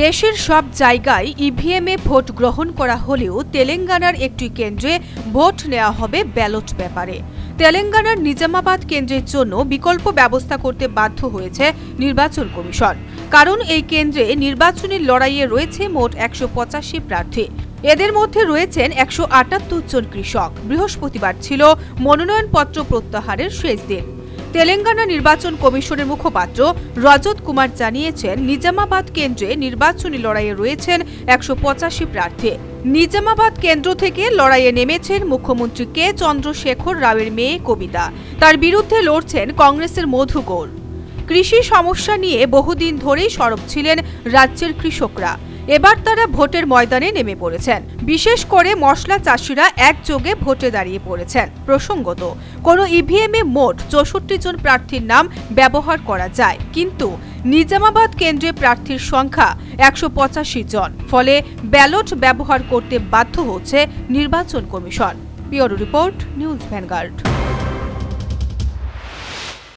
দেশের সব জায়গায় ইভিএমে ভোট গ্রহণ করা হলেও তেলেঙ্গানার একটি কেন্দ্রে ভোট নেওয়া হবে ব্যালট পেপারে। তেলেঙ্গানার নিজামাবাদ কেন্দ্রের জন্য বিকল্প ব্যবস্থা করতে বাধ্য হয়েছে নির্বাচন কমিশন। কারণ এই কেন্দ্রে নির্বাচনী লড়াইয়ে রয়েছে মোট ১৮৫ প্রার্থী। এদের মধ্যে রয়েছেন ১৭৮ জন কৃষক। বৃহস্পতিবার ছিল মনোনয়নপত্র প্রত্যাহারের শেষ দিন। তেলেঙ্গানা নির্বাচন কমিশনের মুখপাত্র রজত কুমার জানিয়েছেন, নিজামাবাদ কেন্দ্রে নির্বাচনী লড়াইয়ে রয়েছেন ১৮৫ প্রার্থী। নিজামাবাদ কেন্দ্র থেকে লড়াইয়ে নেমেছেন মুখ্যমন্ত্রী কে চন্দ্রশেখর রাওয়ের মেয়ে কবিতা। তার বিরুদ্ধে লড়ছেন কংগ্রেসের মধু গৌড়। কৃষি সমস্যা নিয়ে বহুদিন ধরেই সরব ছিলেন রাজ্যের কৃষকরা। এবার তারা ভোটের ময়দানে নেমে পড়েছেন। বিশেষ করে মশলা চাষিরা একযোগে ভোটে দাঁড়িয়ে পড়েছেন। প্রসঙ্গত, কোনো ইভিএমে মোট ৬৪ জন প্রার্থীর নাম ব্যবহার করা যায়, কিন্তু নিজামাবাদ কেন্দ্রে প্রার্থীর সংখ্যা ১৮৫ জন। ফলে ব্যালট ব্যবহার করতে বাধ্য হচ্ছে নির্বাচন commission. Bureau report, news vanguard.